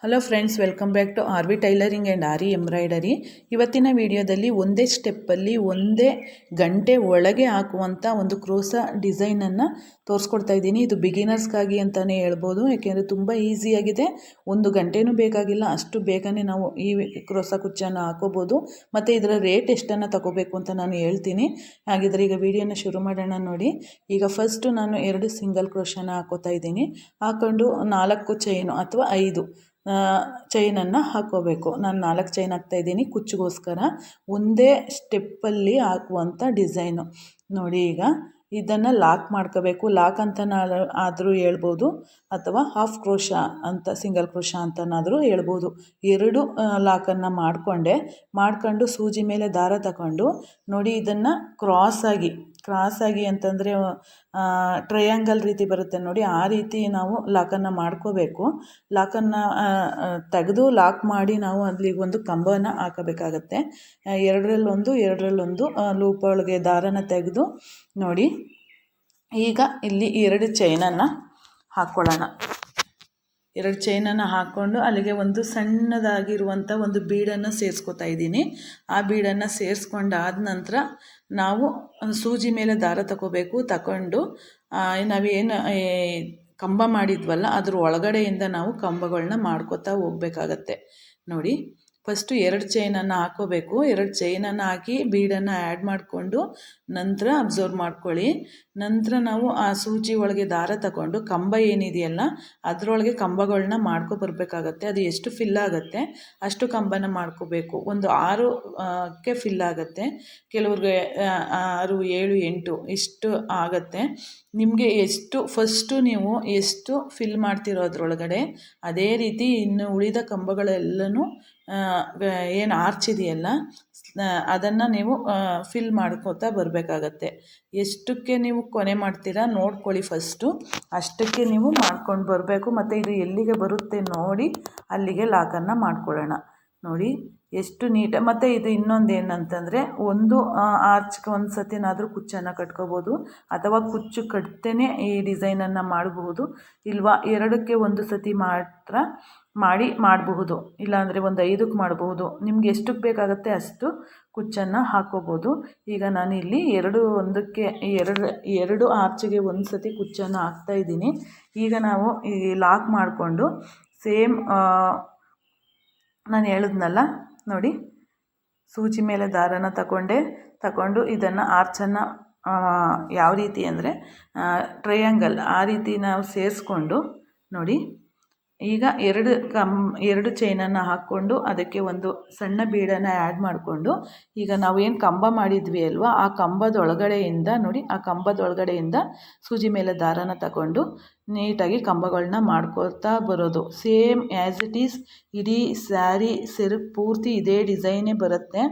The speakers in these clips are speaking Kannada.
Hello friends, welcome back to R V tailoring and aari embroidery. ಇವತ್ತಿನ ವಿಡಿಯೋದಲ್ಲಿ ಒಂದೇ ಸ್ಟೆಪ್ಪಲ್ಲಿ ಒಂದೇ ಗಂಟೆ ಒಳಗೆ ಹಾಕುವಂಥ ಒಂದು ಕ್ರೋಸಾ ಡಿಸೈನನ್ನು ತೋರಿಸ್ಕೊಡ್ತಾ ಇದ್ದೀನಿ. ಇದು ಬಿಗಿನರ್ಸ್ಗಾಗಿ ಅಂತಲೇ ಹೇಳ್ಬೋದು, ಯಾಕೆಂದರೆ ತುಂಬ ಈಸಿಯಾಗಿದೆ. ಒಂದು ಗಂಟೆನೂ ಬೇಕಾಗಿಲ್ಲ, ಅಷ್ಟು ಬೇಗನೆ ನಾವು ಈ ಕ್ರೋಸಾ ಕುಚ್ಚನ್ನು ಹಾಕೋಬೋದು. ಮತ್ತು ಇದರ ರೇಟ್ ಎಷ್ಟನ್ನು ತಗೋಬೇಕು ಅಂತ ನಾನು ಹೇಳ್ತೀನಿ. ಹಾಗಿದ್ರೆ ಈಗ ವಿಡಿಯೋನ ಶುರು ಮಾಡೋಣ ನೋಡಿ. ಈಗ ಫಸ್ಟು ನಾನು 2 ಸಿಂಗಲ್ ಕ್ರೋಶನ ಹಾಕೋತಾ ಇದ್ದೀನಿ. ಹಾಕ್ಕೊಂಡು 4 ಚೈನು ಅಥವಾ 5 ಚೈನನ್ನು ಹಾಕ್ಕೋಬೇಕು. ನಾನು 4 ಚೈನ್ ಹಾಕ್ತಾಯಿದ್ದೀನಿ ಕುಚ್ಚಿಗೋಸ್ಕರ. ಒಂದೇ ಸ್ಟೆಪ್ಪಲ್ಲಿ ಹಾಕುವಂಥ ಡಿಸೈನು ನೋಡಿ. ಈಗ ಇದನ್ನು ಲಾಕ್ ಮಾಡ್ಕೋಬೇಕು. ಲಾಕ್ ಅಂತ ಆದರೂ ಹೇಳ್ಬೋದು, ಅಥವಾ ಹಾಫ್ ಕ್ರೋಶಾ ಅಂತ ಸಿಂಗಲ್ ಕ್ರೋಶಾ ಅಂತನಾದರೂ ಹೇಳ್ಬೋದು. 2 ಲಾಕನ್ನು ಮಾಡ್ಕೊಂಡು ಸೂಜಿ ಮೇಲೆ ದಾರ ತಗೊಂಡು ನೋಡಿ, ಇದನ್ನು ಕ್ರಾಸಾಗಿ ಅಂತಂದರೆ ಟ್ರಯಾಂಗಲ್ ರೀತಿ ಬರುತ್ತೆ ನೋಡಿ, ಆ ರೀತಿ ನಾವು ಲಾಕನ್ನು ಮಾಡ್ಕೋಬೇಕು. ಲಾಕನ್ನು ತೆಗೆದು ಲಾಕ್ ಮಾಡಿ ನಾವು ಅಲ್ಲಿಗೆ ಒಂದು ಕಂಬನ ಹಾಕಬೇಕಾಗತ್ತೆ. 2ರಲ್ಲೊಂದು ಲೂಪ್ ಒಳಗೆ ದಾರನ ತೆಗೆದು ನೋಡಿ. ಈಗ ಇಲ್ಲಿ 2 ಚೈನನ್ನು ಹಾಕ್ಕೊಳ್ಳೋಣ. 2 ಚೈನನ್ನು ಹಾಕ್ಕೊಂಡು ಅಲ್ಲಿಗೆ ಒಂದು ಸಣ್ಣದಾಗಿರುವಂಥ ಒಂದು ಬೀಡನ್ನು ಸೇರಿಸ್ಕೊತಾ ಇದ್ದೀನಿ. ಆ ಬೀಡನ್ನು ಸೇರಿಸ್ಕೊಂಡಾದ ನಂತರ ನಾವು ಸೂಜಿ ಮೇಲೆ ದಾರ ತಗೊಂಡು ನಾವೇನು ಕಂಬ ಮಾಡಿದ್ವಲ್ಲ ಅದ್ರ ಒಳಗಡೆಯಿಂದ ನಾವು ಕಂಬಗಳನ್ನ ಮಾಡ್ಕೋತಾ ಹೋಗ್ಬೇಕಾಗತ್ತೆ ನೋಡಿ. ಫಸ್ಟು 2 ಚೈನನ್ನು ಹಾಕ್ಕೋಬೇಕು. 2 ಚೈನನ್ನು ಹಾಕಿ ಬೀಡನ್ನು ಆ್ಯಡ್ ಮಾಡಿಕೊಂಡು ನಂತರ ಅಬ್ಸರ್ವ್ ಮಾಡ್ಕೊಳ್ಳಿ. ನಂತರ ನಾವು ಆ ಸೂಜಿ ಒಳಗೆ ದಾರ ತಗೊಂಡು ಕಂಬ ಏನಿದೆಯಲ್ಲ ಅದರೊಳಗೆ ಕಂಬಗಳನ್ನ ಬರಬೇಕಾಗತ್ತೆ. ಅದು ಎಷ್ಟು ಫಿಲ್ ಆಗುತ್ತೆ ಅಷ್ಟು ಕಂಬನ ಮಾಡ್ಕೋಬೇಕು. ಒಂದು 6ಕ್ಕೆ ಫಿಲ್ ಆಗುತ್ತೆ, ಕೆಲವ್ರಿಗೆ 6, 7, 8 ಇಷ್ಟು ಆಗುತ್ತೆ. ನಿಮಗೆ ಫಸ್ಟು ನೀವು ಎಷ್ಟು ಫಿಲ್ ಮಾಡ್ತಿರೋ ಅದರೊಳಗಡೆ ಅದೇ ರೀತಿ ಇನ್ನು ಉಳಿದ ಕಂಬಗಳೆಲ್ಲನೂ ಏನು ಆರ್ಚ್ ಇದೆಯಲ್ಲ ಅದನ್ನು ನೀವು ಫಿಲ್ ಮಾಡ್ಕೋತಾ ಬರಬೇಕಾಗತ್ತೆ. ಎಷ್ಟಕ್ಕೆ ನೀವು ಕೊನೆ ಮಾಡ್ತೀರಾ ನೋಡ್ಕೊಳ್ಳಿ ಫಸ್ಟು, ಅಷ್ಟಕ್ಕೆ ನೀವು ಮಾಡ್ಕೊಂಡು ಬರಬೇಕು. ಮತ್ತು ಇದು ಎಲ್ಲಿಗೆ ಬರುತ್ತೆ ನೋಡಿ ಅಲ್ಲಿಗೆ ಲಾಕನ್ನು ಮಾಡ್ಕೊಳ್ಳೋಣ ನೋಡಿ. ಎಷ್ಟು ನೀಟಾಗಿ. ಮತ್ತು ಇದು ಇನ್ನೊಂದು ಏನಂತಂದರೆ, ಒಂದು ಆರ್ಚ್ಗೆ ಒಂದು ಸತಿನಾದರೂ ಕುಚ್ಚನ್ನು ಕಟ್ಕೋಬೋದು, ಅಥವಾ ಕುಚ್ಚು ಕಟ್ತೇನೆ ಈ ಡಿಸೈನನ್ನು ಮಾಡಬಹುದು. ಇಲ್ವಾ 2ಕ್ಕೆ ಒಂದು ಸತಿ ಮಾತ್ರ ಮಾಡಬಹುದು, ಇಲ್ಲಾಂದರೆ ಒಂದು 5ಕ್ಕೆ ಮಾಡಬಹುದು. ನಿಮ್ಗೆ ಎಷ್ಟಕ್ಕೆ ಬೇಕಾಗುತ್ತೆ ಅಷ್ಟು ಕುಚ್ಚನ್ನು ಹಾಕ್ಕೋಬೋದು. ಈಗ ನಾನು ಇಲ್ಲಿ 2 ಆರ್ಚಿಗೆ ಒಂದು ಸತಿ ಕುಚ್ಚನ್ನು ಹಾಕ್ತಾಯಿದ್ದೀನಿ. ಈಗ ನಾವು ಈ ಲಾಕ್ ಮಾಡಿಕೊಂಡು ಸೇಮ್ ನಾನು ಹೇಳಿದ್ನಲ್ಲ ನೋಡಿ, ಸೂಜಿ ಮೇಲೆ ದಾರನ ತಗೊಂಡು ಇದನ್ನು ಆರ್ಚನ್ನು ಯಾವ ರೀತಿ ಅಂದರೆ ಟ್ರಯಾಂಗಲ್ ಆ ರೀತಿ ನಾವು ಸೇರಿಸ್ಕೊಂಡು ನೋಡಿ. ಈಗ 2 ಚೈನನ್ನು ಹಾಕ್ಕೊಂಡು ಅದಕ್ಕೆ ಒಂದು ಸಣ್ಣ ಬೀಡನ್ನು ಆ್ಯಡ್ ಮಾಡಿಕೊಂಡು ಈಗ ನಾವೇನು ಕಂಬ ಮಾಡಿದ್ವಿ ಅಲ್ವಾ, ಆ ಕಂಬದೊಳಗಡೆಯಿಂದ ನೋಡಿ, ಆ ಕಂಬದೊಳಗಡೆಯಿಂದ ಸೂಜಿ ಮೇಲೆ ದಾರನ ತಗೊಂಡು ನೀಟಾಗಿ ಕಂಬಗಳನ್ನ ಮಾಡ್ಕೊಳ್ತಾ ಬರೋದು. ಸೇಮ್ ಆ್ಯಸ್ ಇಟ್ ಈಸ್ ಇಡೀ ಸ್ಯಾರಿ ಸೆರಗು ಪೂರ್ತಿ ಇದೇ ಡಿಸೈನೇ ಬರುತ್ತೆ,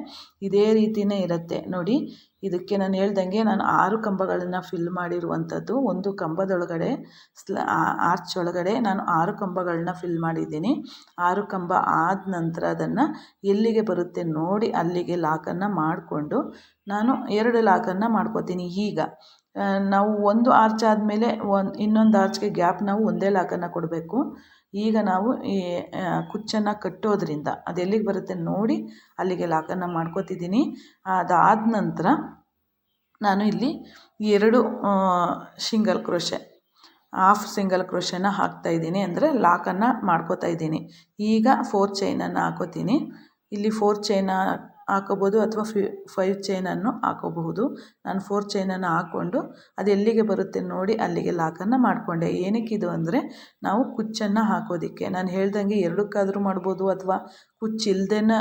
ಇದೇ ರೀತಿಯೇ ಇರುತ್ತೆ ನೋಡಿ. ಇದಕ್ಕೆ ನಾನು ಹೇಳ್ದಂಗೆ ನಾನು 6 ಕಂಬಗಳನ್ನು ಫಿಲ್ ಮಾಡಿರುವಂಥದ್ದು. ಒಂದು ಕಂಬದೊಳಗಡೆ ಆರ್ಚ್ ಒಳಗಡೆ ನಾನು 6 ಕಂಬಗಳನ್ನ ಫಿಲ್ ಮಾಡಿದ್ದೀನಿ. 6 ಕಂಬ ಆದ ನಂತರ ಅದನ್ನು ಎಲ್ಲಿಗೆ ಬರುತ್ತೆ ನೋಡಿ ಅಲ್ಲಿಗೆ ಲಾಕನ್ನು ಮಾಡಿಕೊಂಡು ನಾನು 2 ಲಾಕನ್ನು ಮಾಡ್ಕೋತೀನಿ. ಈಗ ನಾವು ಒಂದು ಆರ್ಚ್ ಆದಮೇಲೆ ಇನ್ನೊಂದು ಆರ್ಚ್ಗೆ ಗ್ಯಾಪ್ ನಾವು ಒಂದೇ ಲಾಕನ್ನು ಕೊಡಬೇಕು. ಈಗ ನಾವು ಈ ಕುಚ್ಚನ್ನು ಕಟ್ಟೋದ್ರಿಂದ ಅದು ಎಲ್ಲಿಗೆ ಬರುತ್ತೆ ನೋಡಿ ಅಲ್ಲಿಗೆ ಲಾಕನ್ನು ಮಾಡ್ಕೋತಿದ್ದೀನಿ. ಅದಾದ ನಂತರ ನಾನು ಇಲ್ಲಿ 2 ಸಿಂಗಲ್ ಕ್ರೋಶೆ, ಹಾಫ್ ಸಿಂಗಲ್ ಕ್ರೋಶೆನ ಹಾಕ್ತಾಯಿದ್ದೀನಿ, ಅಂದರೆ ಲಾಕನ್ನು ಮಾಡ್ಕೋತಾ ಇದ್ದೀನಿ. ಈಗ 4 ಚೈನನ್ನು ಹಾಕೋತೀನಿ. ಇಲ್ಲಿ 4 ಚೈನ ಹಾಕೋಬೋದು ಅಥವಾ 5 ಚೈನನ್ನು ಹಾಕೋಬಹುದು. ನಾನು 4 ಚೈನನ್ನು ಹಾಕ್ಕೊಂಡು ಅದು ಎಲ್ಲಿಗೆ ಬರುತ್ತೆ ನೋಡಿ ಅಲ್ಲಿಗೆ ಲಾಕನ್ನು ಮಾಡಿಕೊಂಡೆ. ಏನಕ್ಕಿದು ಅಂದರೆ ನಾವು ಕುಚ್ಚನ್ನು ಹಾಕೋದಕ್ಕೆ. ನಾನು ಹೇಳ್ದಂಗೆ 2ಕ್ಕಾದರೂ ಮಾಡ್ಬೋದು ಅಥವಾ ಕುಚ್ಚಿಲ್ದೇನ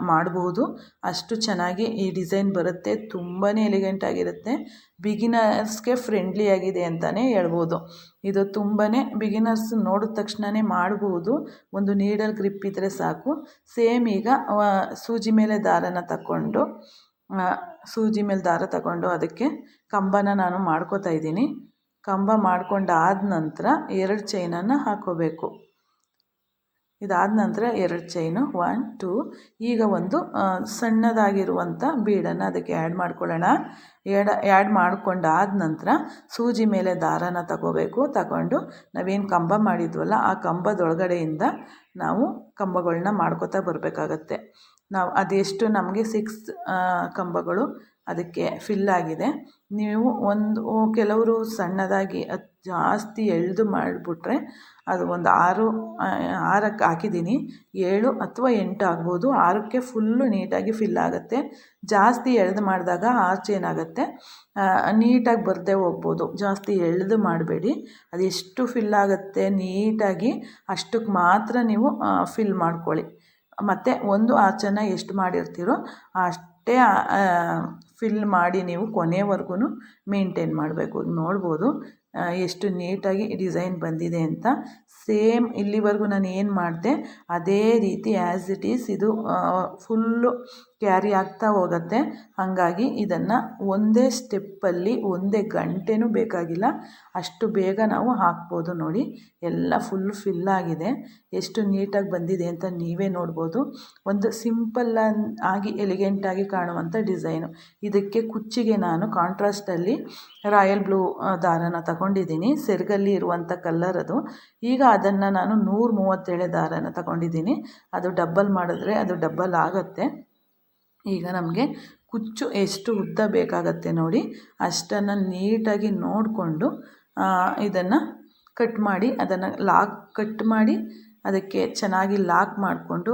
ಮಾಡಬಹುದು. ಅಷ್ಟು ಚೆನ್ನಾಗಿ ಈ ಡಿಸೈನ್ ಬರುತ್ತೆ, ತುಂಬಾ ಎಲಿಗೆಂಟ್ ಆಗಿರುತ್ತೆ. ಬಿಗಿನರ್ಸ್ಗೆ ಫ್ರೆಂಡ್ಲಿ ಆಗಿದೆ ಅಂತಲೇ ಹೇಳ್ಬೋದು. ಇದು ತುಂಬಾ ಬಿಗಿನರ್ಸ್ ನೋಡಿದ ತಕ್ಷಣವೇ ಮಾಡಬಹುದು, ಒಂದು ನೀಡಲ್ ಗ್ರಿಪ್ ಇದ್ದರೆ ಸಾಕು. ಸೇಮ್ ಈಗ ಸೂಜಿ ಮೇಲೆ ದಾರ ತಗೊಂಡು ಅದಕ್ಕೆ ಕಂಬನ ನಾನು ಮಾಡ್ಕೋತಾ ಇದ್ದೀನಿ. ಕಂಬ ಮಾಡ್ಕೊಂಡಾದ ನಂತರ 2 ಚೈನನ್ನು ಹಾಕ್ಕೋಬೇಕು. ಇದಾದ ನಂತರ 2 ಚೈನು 1 2. ಈಗ ಒಂದು ಸಣ್ಣದಾಗಿರುವಂಥ ಬೀಡನ್ನು ಅದಕ್ಕೆ ಆ್ಯಡ್ ಮಾಡ್ಕೊಳ್ಳೋಣ. ಆ್ಯಡ್ ಮಾಡ್ಕೊಂಡಾದ ನಂತರ ಸೂಜಿ ಮೇಲೆ ದಾರಾನ ತಗೊಂಡು ನಾವೇನು ಕಂಬ ಮಾಡಿದ್ವಲ್ಲ ಆ ಕಂಬದೊಳಗಡೆಯಿಂದ ನಾವು ಕಂಬಗಳನ್ನ ಮಾಡ್ಕೋತಾ ಬರಬೇಕಾಗತ್ತೆ. ನಾವು ಅದೆಷ್ಟು ನಮಗೆ 6 ಕಂಬಗಳು ಅದಕ್ಕೆ ಫಿಲ್ ಆಗಿದೆ. ನೀವು ಕೆಲವರು ಸಣ್ಣದಾಗಿ ಜಾಸ್ತಿ ಎಳೆದು ಮಾಡಿಬಿಟ್ರೆ ಅದು ಒಂದು 6ಕ್ಕೆ ಹಾಕಿದ್ದೀನಿ, 7 ಅಥವಾ 8 ಆಗ್ಬೋದು. 6ಕ್ಕೆ ಫುಲ್ಲು ನೀಟಾಗಿ ಫಿಲ್ ಆಗುತ್ತೆ. ಜಾಸ್ತಿ ಎಳೆದು ಮಾಡಿದಾಗ ಆರ್ಚ್ ಏನಾಗುತ್ತೆ ನೀಟಾಗಿ ಬರದೇ ಹೋಗ್ಬೋದು. ಜಾಸ್ತಿ ಎಳೆದು ಮಾಡಬೇಡಿ, ಅದೆಷ್ಟು ಫಿಲ್ ಆಗುತ್ತೆ ನೀಟಾಗಿ ಅಷ್ಟಕ್ಕೆ ಮಾತ್ರ ನೀವು ಫಿಲ್ ಮಾಡ್ಕೊಳ್ಳಿ. ಮತ್ತು ಒಂದು ಆರ್ಚನ್ನು ಎಷ್ಟು ಮಾಡಿರ್ತೀರೋ ಅಷ್ಟೇ ಫಿಲ್ ಮಾಡಿ ನೀವು ಕೊನೆವರೆಗೂ ಮೇಂಟೈನ್ ಮಾಡಬೇಕು. ನೋಡ್ಬೋದು ಎಷ್ಟು ನೀಟಾಗಿ ಡಿಸೈನ್ ಬಂದಿದೆ ಅಂತ. ಸೇಮ್ ಇಲ್ಲಿವರೆಗೂ ನಾನು ಏನು ಮಾಡಿದೆ ಅದೇ ರೀತಿ ಆ್ಯಸ್ ಇಟ್ ಈಸ್ ಇದು ಫುಲ್ಲು ಕ್ಯಾರಿ ಆಗ್ತಾ ಹೋಗುತ್ತೆ. ಹಾಗಾಗಿ ಇದನ್ನು ಒಂದೇ ಸ್ಟೆಪ್ಪಲ್ಲಿ ಒಂದೇ ಗಂಟೆನೂ ಬೇಕಾಗಿಲ್ಲ, ಅಷ್ಟು ಬೇಗ ನಾವು ಹಾಕ್ಬೋದು. ನೋಡಿ ಎಲ್ಲ ಫುಲ್ ಫಿಲ್ ಆಗಿದೆ, ಎಷ್ಟು ನೀಟಾಗಿ ಬಂದಿದೆ ಅಂತ ನೀವೇ ನೋಡ್ಬೋದು. ಒಂದು ಸಿಂಪಲ್ ಆಗಿ ಎಲಿಗೆಂಟಾಗಿ ಕಾಣುವಂಥ ಡಿಸೈನು. ಇದಕ್ಕೆ ಕುಚ್ಚಿಗೆ ನಾನು ಕಾಂಟ್ರಾಸ್ಟಲ್ಲಿ ರಾಯಲ್ ಬ್ಲೂ ದಾರಾನ ತಗೊಂಡಿದ್ದೀನಿ. ಸೆರಗಲ್ಲಿ ಇರುವಂಥ ಕಲ್ಲರ್ ಅದು. ಈಗ ಅದನ್ನು ನಾನು 137 ದಾರಾನ ತಗೊಂಡಿದ್ದೀನಿ. ಅದು ಡಬ್ಬಲ್ ಮಾಡಿದ್ರೆ ಅದು ಡಬ್ಬಲ್ ಆಗುತ್ತೆ. ಈಗ ನಮಗೆ ಕುಚ್ಚು ಎಷ್ಟು ಉದ್ದ ಬೇಕಾಗತ್ತೆ ನೋಡಿ ಅಷ್ಟನ್ನು ನೀಟಾಗಿ ನೋಡಿಕೊಂಡು ಇದನ್ನು ಕಟ್ ಮಾಡಿ ಅದನ್ನು ಕಟ್ ಮಾಡಿ ಅದಕ್ಕೆ ಚೆನ್ನಾಗಿ ಲಾಕ್ ಮಾಡಿಕೊಂಡು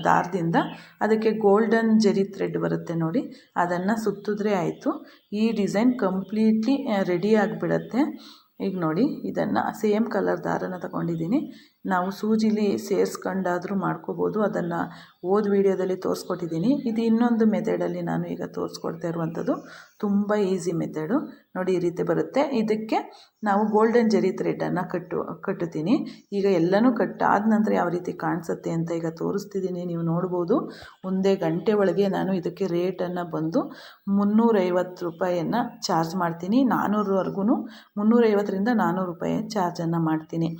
ದಾರದಿಂದ ಅದಕ್ಕೆ ಗೋಲ್ಡನ್ ಜರಿ ಥ್ರೆಡ್ ಬರುತ್ತೆ ನೋಡಿ, ಅದನ್ನು ಸುತ್ತಿದ್ರೆ ಆಯಿತು. ಈ ಡಿಸೈನ್ ಕಂಪ್ಲೀಟ್ಲಿ ರೆಡಿ ಆಗಿಬಿಡತ್ತೆ. ಈಗ ನೋಡಿ ಇದನ್ನು ಸೇಮ್ ಕಲರ್ ದಾರನ ತಗೊಂಡಿದ್ದೀನಿ. ನಾವು ಸೂಜಿಲಿ ಸೇರಿಸ್ಕೊಂಡಾದರೂ ಮಾಡ್ಕೋಬೋದು. ಅದನ್ನು ವಿಡಿಯೋದಲ್ಲಿ ತೋರಿಸ್ಕೊಟ್ಟಿದ್ದೀನಿ. ಇದು ಇನ್ನೊಂದು ಮೆಥಡಲ್ಲಿ ನಾನು ಈಗ ತೋರಿಸ್ಕೊಡ್ತಾ ಇರುವಂಥದ್ದು. ತುಂಬ ಈಸಿ ಮೆಥಡು ನೋಡಿ, ಈ ರೀತಿ ಬರುತ್ತೆ. ಇದಕ್ಕೆ ನಾವು ಗೋಲ್ಡನ್ ಜರಿ ಥ್ರೆಡನ್ನು ಕಟ್ಟುತ್ತೀನಿ. ಈಗ ಎಲ್ಲನೂ ಕಟ್ಟಾದ ನಂತರ ಯಾವ ರೀತಿ ಕಾಣಿಸುತ್ತೆ ಅಂತ ಈಗ ತೋರಿಸ್ತಿದ್ದೀನಿ, ನೀವು ನೋಡ್ಬೋದು. ಒಂದೇ ಗಂಟೆ ಒಳಗೆ ನಾನು ಇದಕ್ಕೆ ರೇಟನ್ನು ಬಂದು 350 ರೂಪಾಯಿಯನ್ನು ಚಾರ್ಜ್ ಮಾಡ್ತೀನಿ. 400ವರೆಗೂ 350ರಿಂದ 400 ರೂಪಾಯಿ ಚಾರ್ಜನ್ನು ಮಾಡ್ತೀನಿ.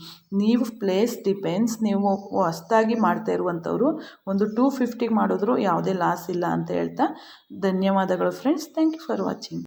ನೀವು ಪ್ಲೇಸ್ ಡಿಪೆಂಡ್ಸ್. ನೀವು ಹೊಸ್ದಾಗಿ ಮಾಡ್ತಾ ಇರುವಂಥವ್ರು ಒಂದು 250ಗೆ ಮಾಡಿದ್ರು ಯಾವುದೇ ಲಾಸ್ ಇಲ್ಲ ಅಂತ ಹೇಳ್ತಾ ಧನ್ಯವಾದಗಳು friends. Thank you for watching.